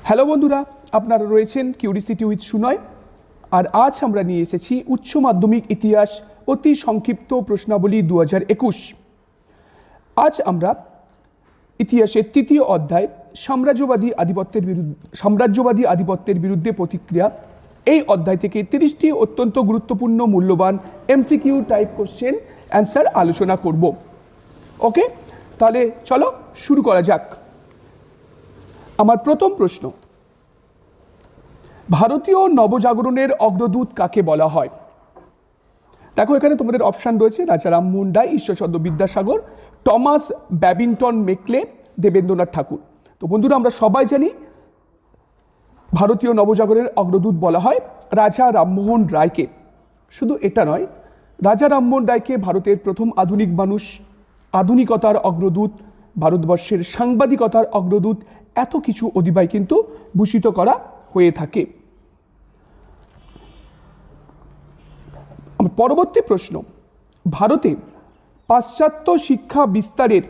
Hello বন্ধুরা, আপনারা রয়েছেন কিউরিসিটি উইথ সুনয়। আর আজ আমরা নিয়ে এসেছি উচ্চ মাধ্যমিক ইতিহাস অতি সংক্ষিপ্ত প্রশ্নাবলী 2021। আজ আমরা ইতিহাসের তৃতীয় অধ্যায় সাম্রাজ্যবাদী আধিপত্যের বিরুদ্ধে প্রতিক্রিয়া, এই অধ্যায় থেকে 30টি অত্যন্ত গুরুত্বপূর্ণ মূল্যবান এমসিকিউ টাইপ কোশ্চেন অ্যান্সার আলোচনা করব। ওকে, তাহলে চলো শুরু করা যাক। আমার প্রথম প্রশ্ন, ভারতীয় নবজাগরণের অগ্রদূত কাকে বলা হয়? দেখো, এখানে তোমাদের অপশান রয়েছে Raja Rammohan Roy, Ishwarchandra Vidyasagar, Thomas Babington Macaulay, Debendranath Tagore. তো বন্ধুরা, আমরা সবাই জানি ভারতীয় নবজাগরণের অগ্রদূত বলা হয় রাজা রামমোহন রায়কে। শুধু এটা নয়, রাজা রামমোহন রায়কে ভারতের প্রথম আধুনিক মানুষ, আধুনিকতার অগ্রদূত, ভারতবর্ষের সাংবাদিকতার অগ্রদূত, এত কিছু অধিবায় কিন্তু ভূষিত করা হয়ে থাকে। পরবর্তী প্রশ্ন, ভারতে পাশ্চাত্য শিক্ষা বিস্তারের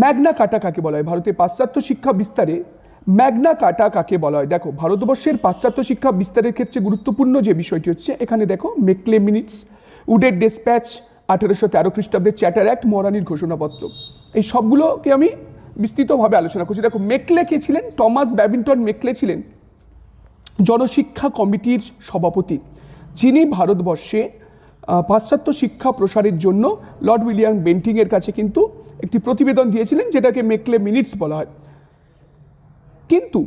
ম্যাগনা কার্টা কাকে বলা হয়? ভারতে পাশ্চাত্য শিক্ষা বিস্তারে ম্যাগনা কার্টা কাকে বলা হয়? দেখো, ভারতবর্ষের পাশ্চাত্য শিক্ষা বিস্তারের ক্ষেত্রে গুরুত্বপূর্ণ যে বিষয়টি হচ্ছে, এখানে দেখো মেকলে মিনিটস, উডের ডেসপ্যাচ, 1813 খ্রিস্টাব্দের চ্যাটার অ্যাক্ট, মহারানীর ঘোষণাপত্র, এই সবগুলোকে আমি বিস্তৃতভাবে আলোচনা করছি। দেখো, মেকলে কে ছিলেন? টমাস ব্যাবিংটন মেকলে ছিলেন জনশিক্ষা কমিটির সভাপতি, যিনি ভারতবর্ষে পাশ্চাত্য শিক্ষা প্রসারের জন্য লর্ড উইলিয়াম বেন্টিংয়ের কাছে কিন্তু একটি প্রতিবেদন দিয়েছিলেন, যেটাকে মেকলে মিনিটস বলা হয়। কিন্তু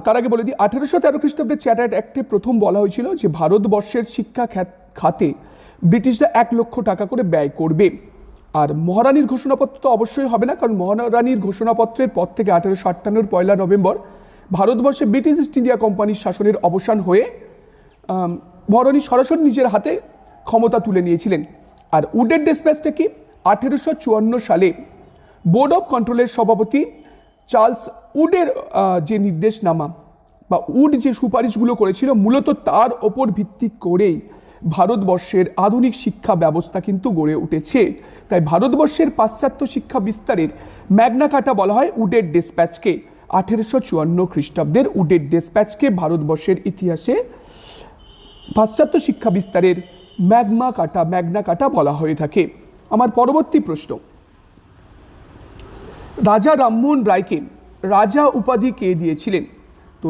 তার আগে বলে দিই, 1813 খ্রিস্টাব্দের চ্যাটার্ড অ্যাক্টে প্রথম বলা হয়েছিল যে ভারতবর্ষের শিক্ষা খাতে ব্রিটিশরা 1 লক্ষ টাকা করে ব্যয় করবে। আর মহারানীর ঘোষণাপত্র তো অবশ্যই হবে না, কারণ মহারানীর ঘোষণাপত্রের পর থেকে 1858 1 নভেম্বর ভারতবর্ষে ব্রিটিশ ইস্ট ইন্ডিয়া কোম্পানির শাসনের অবসান হয়ে মহারানী সরাসরি নিজের হাতে ক্ষমতা তুলে নিয়েছিলেন। আর উডের ডেসপ্যাচটা কি? 1854 সালে বোর্ড অফ কন্ট্রোলের সভাপতি চার্লস উডের যে নির্দেশনামা বা উড যে সুপারিশগুলো করেছিল, মূলত তার ওপর ভিত্তি করেই ভারতবর্ষের আধুনিক শিক্ষা ব্যবস্থা কিন্তু গড়ে উঠেছে। তাই ভারতবর্ষের পাশ্চাত্য শিক্ষা বিস্তারের ম্যাগনা কার্টা বলা হয় উডের ডেসপ্যাচকে। 1854 খ্রিস্টাব্দের উডের ডেসপ্যাচকে ভারতবর্ষের ইতিহাসে পাশ্চাত্য শিক্ষা বিস্তারের ম্যাগনা কার্টা বলা হয়ে থাকে। আমার পরবর্তী প্রশ্ন, রাজা রামমোহন রায়কে রাজা উপাধি কে দিয়েছিলেন? তো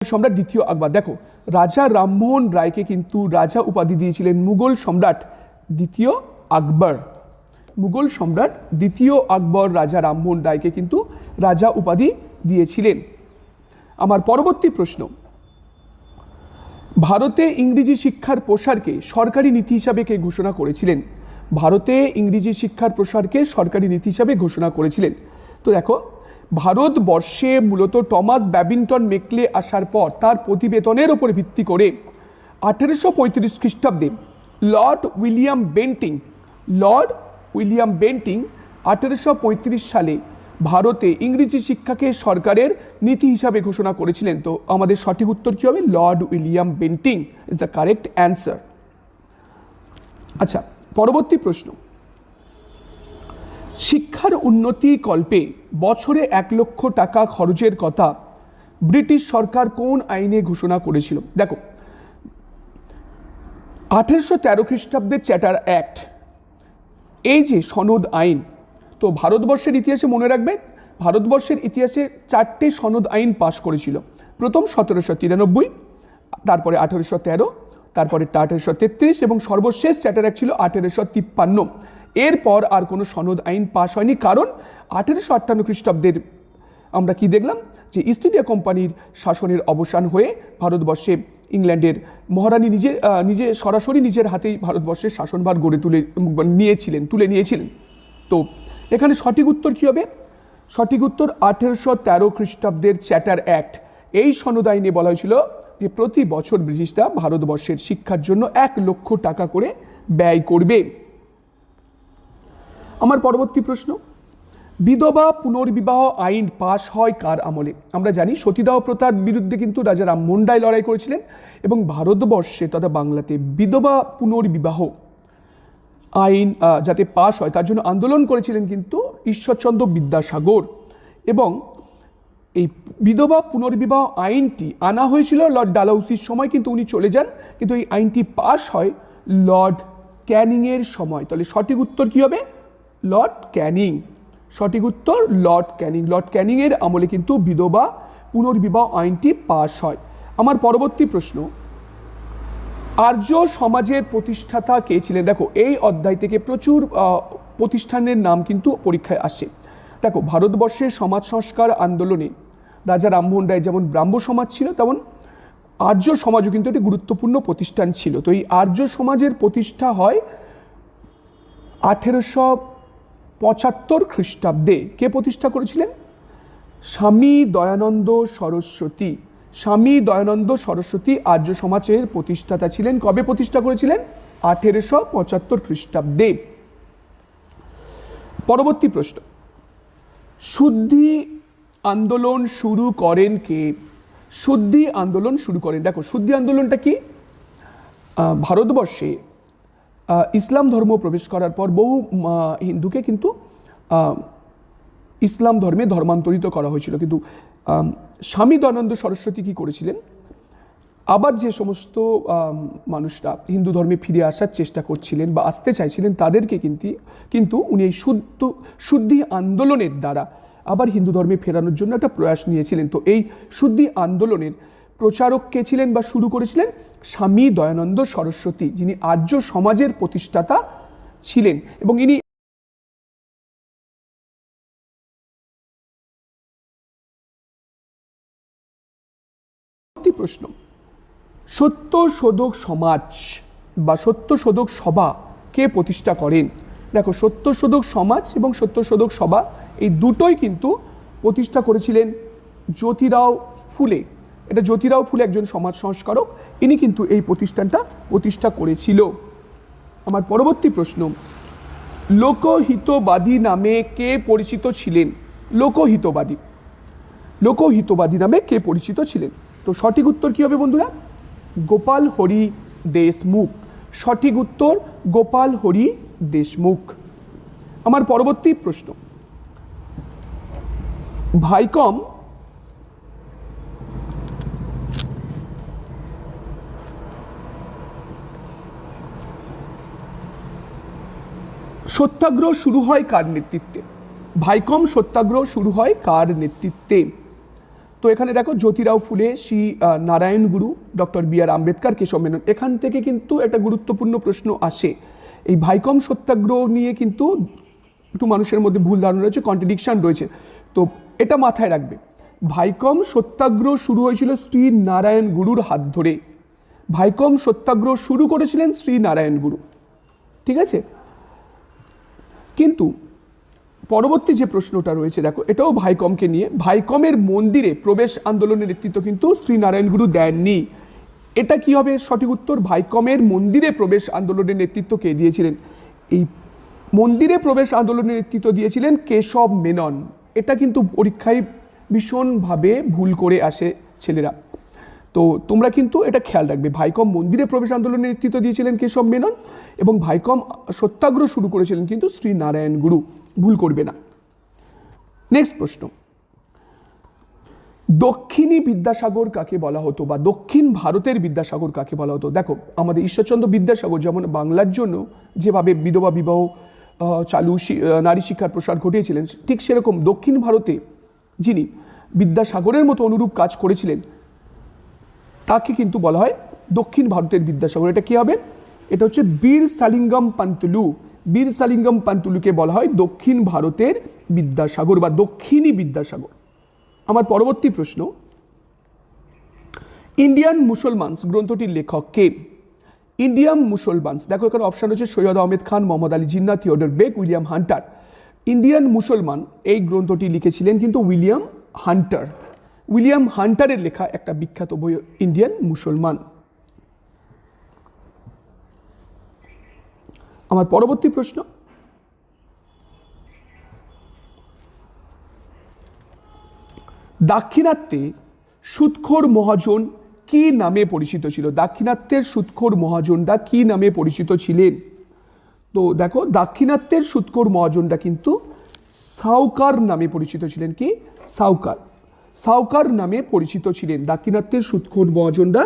সম্রাট দ্বিতীয় আকবর। দেখো, রাজা রামমোহন রায়কে কিন্তু রাজা উপাধি দিয়েছিলেন মুঘল সম্রাট দ্বিতীয় আকবর। মুঘল সম্রাট দ্বিতীয় আকবর রাজা রামমোহন রায়কে কিন্তু রাজা উপাধি দিয়েছিলেন। আমার পরবর্তী প্রশ্ন, ভারতে ইংরেজি শিক্ষার প্রসারকে সরকারি নীতি হিসাবে কে ঘোষণা করেছিলেন? ভারতে ইংরেজি শিক্ষার প্রসারকে সরকারি নীতি হিসাবে ঘোষণা করেছিলেন। তো দেখো, ভারতবর্ষে মূলত টমাস ব্যাবিংটন মেকলে আসার পর তার প্রতিবেদনের ওপর ভিত্তি করে 1835 খ্রিস্টাব্দে লর্ড উইলিয়াম বেন্টিং 1835 সালে ভারতে ইংরেজি শিক্ষাকে সরকারের নীতি হিসাবে ঘোষণা করেছিলেন। তো আমাদের সঠিক উত্তর কী হবে? Lord William Bentinck is the correct answer. আচ্ছা, পরবর্তী প্রশ্ন, শিক্ষার উন্নতি কল্পে বছরে 1 লক্ষ টাকা খরচের কথা ব্রিটিশ সরকার কোন আইনে ঘোষণা করেছিল? দেখো, 1813 খ্রিস্টাব্দের চ্যাটার অ্যাক্ট, এই যে সনদ আইন, তো ভারতবর্ষের ইতিহাসে মনে রাখবে, ভারতবর্ষের ইতিহাসে 4টে সনদ আইন পাশ করেছিল। প্রথম 1793, তারপরে 1813, তারপরে 1833 এবং সর্বশেষ চ্যাটার অ্যাক্ট ছিল 1853। এরপর আর কোনো সনদ আইন পাশ হয়নি, কারণ 1858 খ্রিস্টাব্দের আমরা কি দেখলাম, যে ইস্ট ইন্ডিয়া কোম্পানির শাসনের অবসান হয়ে ভারতবর্ষে ইংল্যান্ডের মহারানী নিজে সরাসরি নিজের হাতেই ভারতবর্ষের শাসনভার তুলে নিয়েছিলেন। তো এখানে সঠিক উত্তর কী হবে? সঠিক উত্তর 1813 খ্রিস্টাব্দের চ্যাটার অ্যাক্ট। এই সনদ আইনে বলা হয়েছিল যে প্রতি বছর ব্রিটিশরা ভারতবর্ষের শিক্ষার জন্য 1 লক্ষ টাকা করে ব্যয় করবে। আমার পরবর্তী প্রশ্ন, বিধবা পুনর্বিবাহ আইন পাশ হয় কার আমলে? আমরা জানি সতীদাহ প্রথার বিরুদ্ধে কিন্তু রাজা রামমোহন রায় লড়াই করেছিলেন এবং ভারতবর্ষে তথা বাংলাতে বিধবা পুনর্বিবাহ আইন যাতে পাশ হয় তার জন্য আন্দোলন করেছিলেন কিন্তু ঈশ্বরচন্দ্র বিদ্যাসাগর। এবং এই বিধবা পুনর্বিবাহ আইনটি আনা হয়েছিল লর্ড ডালহৌসির সময়, কিন্তু উনি চলে যান, কিন্তু এই আইনটি পাশ হয় লর্ড ক্যানিংয়ের সময়। তাহলে সঠিক উত্তর কী হবে? লর্ড ক্যানিং। সঠিক উত্তর লর্ড ক্যানিং। লর্ড ক্যানিংয়ের আমলে কিন্তু বিধবা পুনর্বিবাহ আইনটি পাশ হয়। আমার পরবর্তী প্রশ্ন, আর্য সমাজের প্রতিষ্ঠাতা কে ছিলেন? দেখো এই অধ্যায় থেকে প্রচুর প্রতিষ্ঠানের নাম কিন্তু পরীক্ষায় আসে। দেখো ভারতবর্ষের সমাজ সংস্কার আন্দোলনে রাজা রামমোহন রায় যেমন ব্রাহ্ম সমাজ ছিল, তেমন আর্য সমাজও কিন্তু একটি গুরুত্বপূর্ণ প্রতিষ্ঠান ছিল। তো এই আর্য সমাজের প্রতিষ্ঠা হয় 1875 খ্রিস্টাব্দে। কে প্রতিষ্ঠা করেছিলেন? স্বামী দয়ানন্দ সরস্বতী। স্বামী দয়ানন্দ সরস্বতী আর্য সমাজের প্রতিষ্ঠাতা ছিলেন। কবে প্রতিষ্ঠা করেছিলেন? 1875 খ্রিস্টাব্দে। পরবর্তী প্রশ্ন, শুদ্ধি আন্দোলন শুরু করেন কে? শুদ্ধি আন্দোলন শুরু করেন, দেখো শুদ্ধি আন্দোলনটা কি? ভারতবর্ষে ইসলাম ধর্ম প্রবেশ করার পর বহু হিন্দুকে কিন্তু ইসলাম ধর্মে ধর্মান্তরিত করা হয়েছিল, কিন্তু স্বামী দয়ানন্দ সরস্বতী কি করেছিলেন? আবার যে সমস্ত মানুষরা হিন্দু ধর্মে ফিরে আসার চেষ্টা করছিলেন বা আসতে চাইছিলেন তাদেরকে কিন্তু উনি এই শুদ্ধি আন্দোলনের দ্বারা আবার হিন্দু ধর্মে ফেরানোর জন্য একটা প্রয়াস নিয়েছিলেন। তো এই শুদ্ধি আন্দোলনের প্রচারক কে ছিলেন বা শুরু করেছিলেন? স্বামী দয়ানন্দ সরস্বতী, যিনি আর্য সমাজের প্রতিষ্ঠাতা ছিলেন। এবং ইনি প্রশ্ন, সত্যশোধক সমাজ বা সত্যশোধক সভা কে প্রতিষ্ঠা করেন? দেখো সত্যশোধক সমাজ এবং সত্যশোধক সভা এই দুটোই কিন্তু প্রতিষ্ঠা করেছিলেন জ্যোতিরাও ফুলে। এটা জ্যোতিরাও ফুলে একজন সমাজ সংস্কারক, ইনি কিন্তু এই প্রতিষ্ঠানটা প্রতিষ্ঠা করেছিল। আমার পরবর্তী প্রশ্ন, লোকহিতবাদী নামে কে পরিচিত ছিলেন? লোকহিতবাদী, লোকহিতবাদী নামে কে পরিচিত ছিলেন? তো সঠিক উত্তর কি হবে বন্ধুরা? গোপাল হরি দেশমুখ। সঠিক উত্তর গোপাল হরি দেশমুখ। আমার পরবর্তী প্রশ্ন, ভাইকম সত্যাগ্রহ শুরু হয় কার নেতৃত্বে? ভাইকম সত্যাগ্রহ শুরু হয় কার নেতৃত্বে? তো এখানে দেখো জ্যোতিরাও ফুলে, শ্রী নারায়ণ গুরু, ডক্টর বি আর আম্বেদকর, কেশব মেনন। এখান থেকে কিন্তু একটা গুরুত্বপূর্ণ প্রশ্ন আসে। এই ভাইকম সত্যাগ্রহ নিয়ে কিন্তু একটু মানুষের মধ্যে ভুল ধারণা রয়েছে, কন্ট্রাডিকশন রয়েছে। তো এটা মাথায় রাখবে, ভাইকম সত্যাগ্রহ শুরু হয়েছিল শ্রী নারায়ণ গুরুর হাত ধরে। ভাইকম সত্যাগ্রহ শুরু করেছিলেন শ্রী নারায়ণ গুরু, ঠিক আছে? কিন্তু পরবর্তী যে প্রশ্নটা রয়েছে দেখো, এটাও ভাইকমকে নিয়ে। ভাইকমের মন্দিরে প্রবেশ আন্দোলনের নেতৃত্ব কিন্তু শ্রীনারায়ণ গুরু দেননি। এটা কি হবে সঠিক উত্তর? ভাইকমের মন্দিরে প্রবেশ আন্দোলনের নেতৃত্ব কে দিয়েছিলেন? এই মন্দিরে প্রবেশ আন্দোলনের নেতৃত্ব দিয়েছিলেন কেশব মেনন। এটা কিন্তু পরীক্ষায় ভীষণভাবে ভুল করে আসে ছেলেরা, তো তোমরা কিন্তু এটা খেয়াল রাখবে। ভাইকম মন্দিরে প্রবেশ আন্দোলনের নেতৃত্ব দিয়েছিলেন কেশব মেনন এবং ভাইকম সত্যাগ্রহ শুরু করেছিলেন কিন্তু শ্রী নারায়ণ গুরু, ভুল করবে না। নেক্সট প্রশ্ন, দক্ষিণী বিদ্যাসাগর কাকে বলা হতো বা দক্ষিণ ভারতের বিদ্যাসাগর কাকে বলা হতো? দেখো আমাদের ঈশ্বরচন্দ্র বিদ্যাসাগর যেমন বাংলার জন্য যেভাবে বিধবা বিবাহ চালু, নারী শিক্ষার প্রসার ঘটিয়েছিলেন, ঠিক সেরকম দক্ষিণ ভারতে যিনি বিদ্যাসাগরের মতো অনুরূপ কাজ করেছিলেন তাকে কিন্তু বলা হয় দক্ষিণ ভারতের বিদ্যাসাগর। এটা কি হবে? এটা হচ্ছে বীর সালিঙ্গম পান্তুলু। বীর সালিঙ্গম পান্তুলুকে বলা হয় দক্ষিণ ভারতের বিদ্যাসাগর বা দক্ষিণী বিদ্যাসাগর। আমার পরবর্তী প্রশ্ন, ইন্ডিয়ান মুসলমানস গ্রন্থটির লেখক কে? ইন্ডিয়ান মুসলমানস, দেখো এখানে অপশন হচ্ছে Syed Ahmed Khan, Mohammad Ali Jinnah, Theodore Beck, William Hunter. Indian Musalman এই গ্রন্থটি লিখেছিলেন কিন্তু উইলিয়াম হান্টার। উইলিয়াম হান্টারের লেখা একটা বিখ্যাত বই ইন্ডিয়ান মুসলমান। আমার পরবর্তী প্রশ্ন, দাক্ষিণাত্যে সুৎখোর মহাজন কি নামে পরিচিত ছিল? দাক্ষিণাত্যের সুৎখোর মহাজনরা কি নামে পরিচিত ছিলেন? তো দেখো, দাক্ষিণাত্যের সুৎখোর মহাজনরা কিন্তু সাউকার নামে পরিচিত ছিলেন। কি? সাউকার। সাউকার নামে পরিচিত ছিলেন। দাক্ষিণাত্যের সুৎখোর মহাজনরা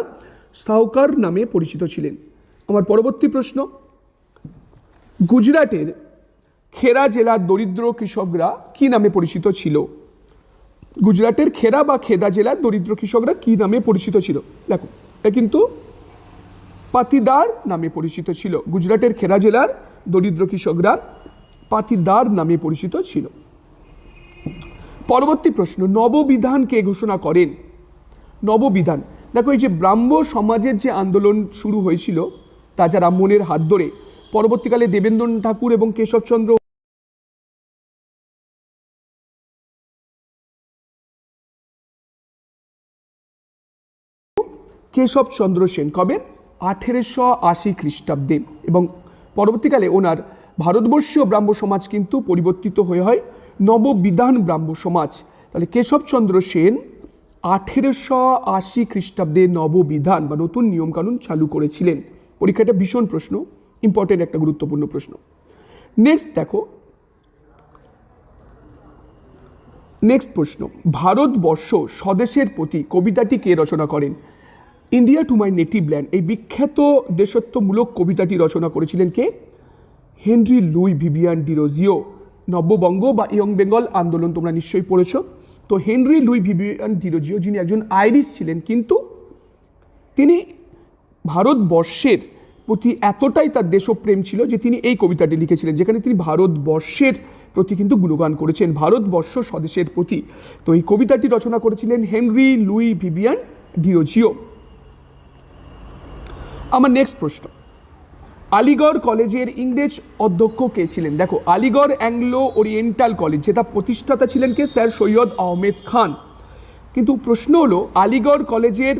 সাউকার নামে পরিচিত ছিলেন। আমার পরবর্তী প্রশ্ন, গুজরাটের খেরা জেলার দরিদ্র কৃষকরা কি নামে পরিচিত ছিল? গুজরাটের খেরা বা খেদা জেলার দরিদ্র কৃষকরা কি নামে পরিচিত ছিল? দেখো, এটা কিন্তু পাতিদার নামে পরিচিত ছিল। গুজরাটের খেরা জেলার দরিদ্র কৃষকরা পাতিদার নামে পরিচিত ছিল। পরবর্তী প্রশ্ন, নববিধান কে ঘোষণা করেন? নববিধান, দেখো এই যে ব্রাহ্ম সমাজের যে আন্দোলন শুরু হয়েছিল রাজা রামমোহনের হাত ধরে, পরবর্তীকালে দেবেন্দ্রনাথ ঠাকুর এবং কেশবচন্দ্র কেশবচন্দ্র সেন কবে? 1880 খ্রিস্টাব্দে। এবং পরবর্তীকালে ওনার ভারতবর্ষীয় ব্রাহ্ম সমাজ কিন্তু পরিবর্তিত হয়ে হয় নববিধান ব্রাহ্ম সমাজ। তাহলে কেশবচন্দ্র সেন 1880 খ্রিস্টাব্দে নববিধান বা নতুন নিয়মকানুন চালু করেছিলেন। পরীক্ষাটা ভীষণ প্রশ্ন, ইম্পর্টেন্ট একটা গুরুত্বপূর্ণ প্রশ্ন। নেক্সট দেখো, নেক্সট প্রশ্ন, ভারতবর্ষ স্বদেশের প্রতি কবিতাটি কে রচনা করেন? India to my native land, এই বিখ্যাত দেশত্বমূলক কবিতাটি রচনা করেছিলেন কে? Henry Louis Vivian Derozio. নব্যবঙ্গ বা ইয়ং বেঙ্গল আন্দোলন তোমরা নিশ্চয়ই পড়েছ। তো হেনরি লুই ভিভিয়ান ডিরোজিও, যিনি একজন আইরিশ ছিলেন, কিন্তু তিনি ভারতবর্ষের প্রতি এতটাই তার দেশপ্রেম ছিল যে তিনি এই কবিতাটি লিখেছিলেন, যেখানে তিনি ভারতবর্ষের প্রতি কিন্তু গুণগান করেছেন, ভারতবর্ষ স্বদেশের প্রতি। তো এই কবিতাটি রচনা করেছিলেন হেনরি লুই ভিভিয়ান ডিরোজিও। আমার নেক্সট প্রশ্ন, আলিগড় কলেজের ইংরেজ অধ্যক্ষ কে ছিলেন? দেখো, আলিগড় অ্যাংলো ওরিয়েন্টাল কলেজ, যেটা প্রতিষ্ঠাতা ছিলেন কে? স্যার সৈয়দ আহমেদ খান। কিন্তু প্রশ্ন হলো, আলিগড় কলেজের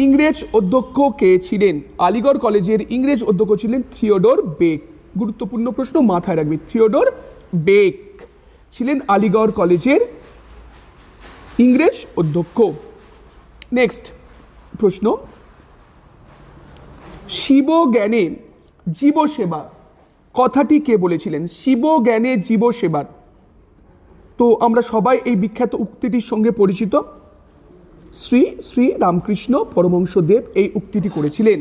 ইংরেজ অধ্যক্ষ কে ছিলেন? আলিগড় কলেজের ইংরেজ অধ্যক্ষ ছিলেন থিওডোর বেক। গুরুত্বপূর্ণ প্রশ্ন, মাথায় রাখবে, থিওডোর বেক ছিলেন আলিগড় কলেজের ইংরেজ অধ্যক্ষ। নেক্সট প্রশ্ন, শিবজ্ঞানে জীবসেবা কথাটি কে বলেছিলেন? শিবজ্ঞানে জীবসেবার, তো আমরা সবাই এই বিখ্যাত উক্তিটির সঙ্গে পরিচিত। শ্রী শ্রী রামকৃষ্ণ পরমহংসদেব এই উক্তিটি করেছিলেন।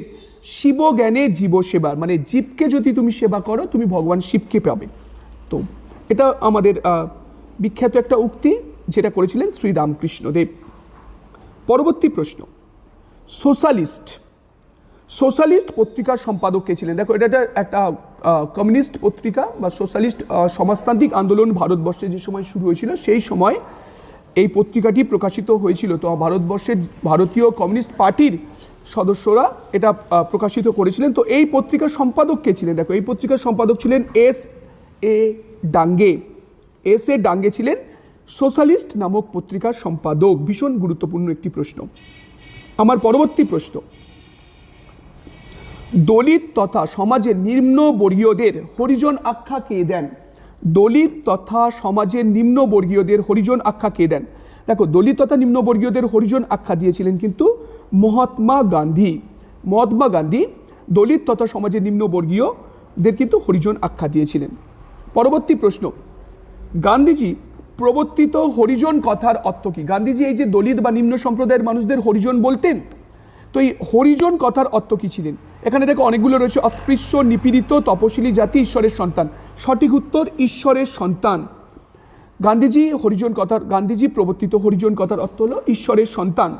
শিবজ্ঞানে জীবসেবার মানে জীবকে যদি তুমি সেবা করো তুমি ভগবান শিবকে পাবে। তো এটা আমাদের বিখ্যাত একটা উক্তি, যেটা করেছিলেন শ্রী রামকৃষ্ণদেব। পরবর্তী প্রশ্ন, সোশ্যালিস্ট সোশ্যালিস্ট পত্রিকার সম্পাদক কে ছিলেন? দেখো, এটা একটা কমিউনিস্ট পত্রিকা বা সোশ্যালিস্ট সমাজতান্ত্রিক আন্দোলন ভারতবর্ষে যে সময় শুরু হয়েছিল সেই সময় এই পত্রিকাটি প্রকাশিত হয়েছিল। তো ভারতবর্ষের ভারতীয় কমিউনিস্ট পার্টির সদস্যরা এটা প্রকাশিত করেছিলেন। তো এই পত্রিকার সম্পাদক কে ছিলেন? দেখো, এই পত্রিকার সম্পাদক ছিলেন এস এ ডাঙ্গে। এস এ ডাঙ্গে ছিলেন সোশ্যালিস্ট নামক পত্রিকার সম্পাদক। ভীষণ গুরুত্বপূর্ণ একটি প্রশ্ন। আমার পরবর্তী প্রশ্ন, দলিত তথা সমাজের নিম্নবর্গীয়দের হরিজন আখ্যা কে দেন? দলিত তথা সমাজের নিম্নবর্গীয়দের হরিজন আখ্যা কে দেন? দেখো, দলিত তথা নিম্নবর্গীয়দের হরিজন আখ্যা দিয়েছিলেন কিন্তু মহাত্মা গান্ধী। মহাত্মা গান্ধী দলিত তথা সমাজের নিম্নবর্গীয়দের কিন্তু হরিজন আখ্যা দিয়েছিলেন। পরবর্তী প্রশ্ন, গান্ধীজি প্রবর্তিত হরিজন কথার অর্থ কী? গান্ধীজি এই যে দলিত বা নিম্ন সম্প্রদায়ের মানুষদের হরিজন বলতেন, তো এই হরিজন কথার অর্থ কী ছিলেন? এখানে দেখো অনেকগুলো রয়েছে। অস্পৃশ্য, নিপীড়িত, তপশিলি জাতি, ঈশ্বরের সন্তান। সঠিক উত্তর ঈশ্বরের সন্তান। গান্ধীজি প্রবর্তিত হরিজন কথার অর্থ হলো ঈশ্বরের সন্তান।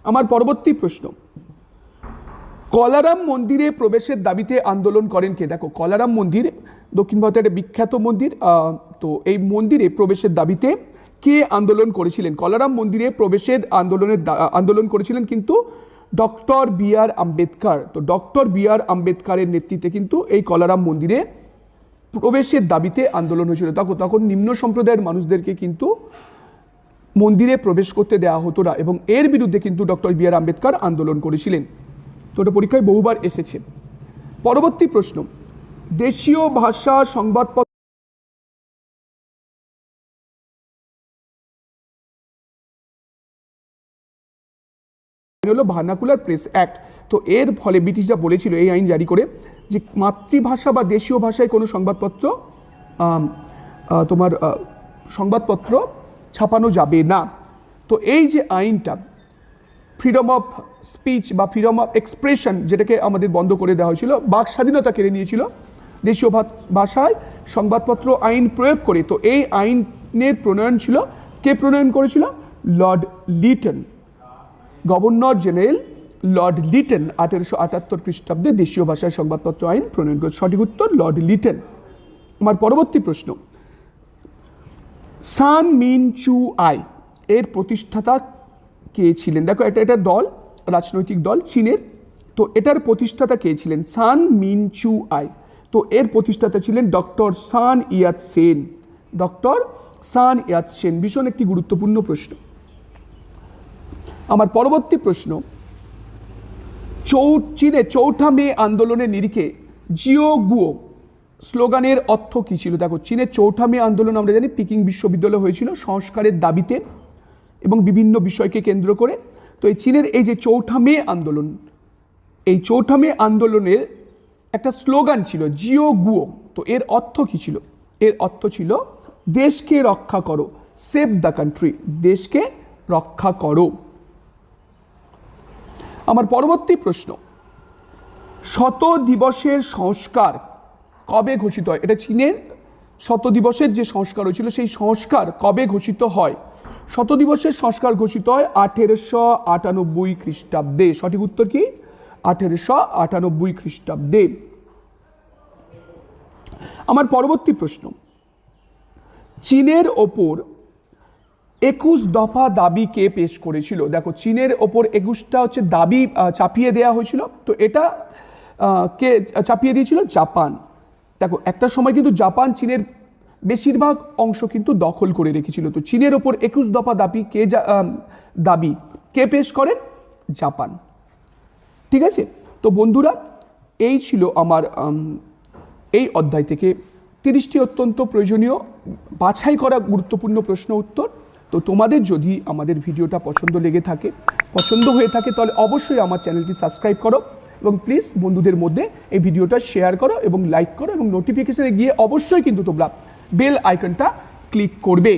আমার পরবর্তী প্রশ্ন, কলারাম মন্দিরে প্রবেশের দাবিতে আন্দোলন করেন কে? দেখো, কলারাম মন্দির দক্ষিণ ভারতের একটা বিখ্যাত মন্দির। তো এই মন্দিরে প্রবেশের দাবিতে কে আন্দোলন করেছিলেন? কলারাম মন্দিরে প্রবেশের আন্দোলন করেছিলেন কিন্তু ডক্টর বি আর আম্বেদকর। তো ডক্টর বি আর আম্বেদকরের নেতৃত্বে কিন্তু এই কলারাম মন্দিরে প্রবেশের দাবিতে আন্দোলন হয়েছিল। তখন নিম্ন সম্প্রদায়ের মানুষদেরকে কিন্তু মন্দিরে প্রবেশ করতে দেওয়া হতো না, এবং এর বিরুদ্ধে কিন্তু ডক্টর বি আর আম্বেদকর আন্দোলন করেছিলেন। তো এটা পরীক্ষায় বহুবার এসেছে। পরবর্তী প্রশ্ন, দেশীয় ভাষা সংবাদপত্র হলো ভার্নাকুলার প্রেস অ্যাক্ট। তো এর ফলে ব্রিটিশরা বলেছিল এই আইন জারি করে যে মাতৃভাষা বা দেশীয় ভাষায় কোনো সংবাদপত্র সংবাদপত্র ছাপানো যাবে না। তো এই যে আইনটা ফ্রিডম অফ স্পিচ বা ফ্রিডম অফ এক্সপ্রেশন, যেটাকে আমাদের বন্ধ করে দেওয়া হয়েছিল, বাক স্বাধীনতা কেড়ে নিয়েছিল দেশীয় ভাষায় সংবাদপত্র আইন প্রয়োগ করে। তো এই আইনের প্রণয়ন ছিল, কে প্রণয়ন করেছিল? Lord Liton, governor general Lord Liton 1878 খ্রিস্টাব্দে দেশীয় ভাষায় সংবাদপত্র আইন প্রণয়ন করে। সঠিক উত্তর লর্ড লিটন। আমার পরবর্তী প্রশ্ন, সান মিন চু আই এর প্রতিষ্ঠাতা কে ছিলেন? দেখো এটা দল, রাজনৈতিক দল চীনের। তো এটার প্রতিষ্ঠাতা কে ছিলেন? সান মিন চু আই। তো এর প্রতিষ্ঠাতা ছিলেন ডক্টর সান ইয়াত সেন। ডক্টর সান ইয়াত সেন। ভীষণ একটি গুরুত্বপূর্ণ প্রশ্ন। আমার পরবর্তী প্রশ্ন, চীনে চৌঠা মে আন্দোলনের নিরিখে জিও গুয়ো স্লোগানের অর্থ কী ছিল? দেখো চীনের চৌঠা মে আন্দোলন আমরা জানি পিকিং বিশ্ববিদ্যালয় হয়েছিল সংস্কারের দাবিতে এবং বিভিন্ন বিষয়কে কেন্দ্র করে। তো এই চীনের এই যে চৌঠা মে আন্দোলন, এই চৌঠা মে আন্দোলনের একটা স্লোগান ছিল জিও গুয়ো। তো এর অর্থ কী ছিল? এর অর্থ ছিল দেশকে রক্ষা করো, সেভ দ্য কান্ট্রি, দেশকে রক্ষা করো। আমার পরবর্তী প্রশ্ন, শত দিবসের সংস্কার কবে ঘোষিত হয়? এটা চীনের শত দিবসের যে সংস্কার হয়েছিল সেই সংস্কার কবে ঘোষিত হয়? শত দিবসের সংস্কার ঘোষিত হয় 1898 খ্রিস্টাব্দে। সঠিক উত্তর কি? 1898 খ্রিস্টাব্দে। আমার পরবর্তী প্রশ্ন, চীনের ওপর 21 দফা দাবি কে পেশ করেছিল? দেখো চীনের ওপর 21টা হচ্ছে দাবি চাপিয়ে দেওয়া হয়েছিল। তো এটা কে চাপিয়ে দিয়েছিল? জাপান। দেখো একটা সময় কিন্তু জাপান চীনের বেশিরভাগ অংশ কিন্তু দখল করে রেখেছিল। তো চীনের ওপর 21 দফা দাবি কে পেশ করেন? জাপান। ঠিক আছে। তো বন্ধুরা, এই ছিল আমার এই অধ্যায় থেকে 30টি অত্যন্ত প্রয়োজনীয় বাছাই করা গুরুত্বপূর্ণ প্রশ্ন উত্তর। তো তোমাদের যদি আমাদের ভিডিওটা পছন্দ হয়ে থাকে তাহলে অবশ্যই আমার চ্যানেলটি সাবস্ক্রাইব করো এবং প্লিজ বন্ধুদের মধ্যে এই ভিডিওটা শেয়ার করো এবং লাইক করো এবং নোটিফিকেশনে গিয়ে অবশ্যই কিন্তু তোমরা বেল আইকনটা ক্লিক করবে।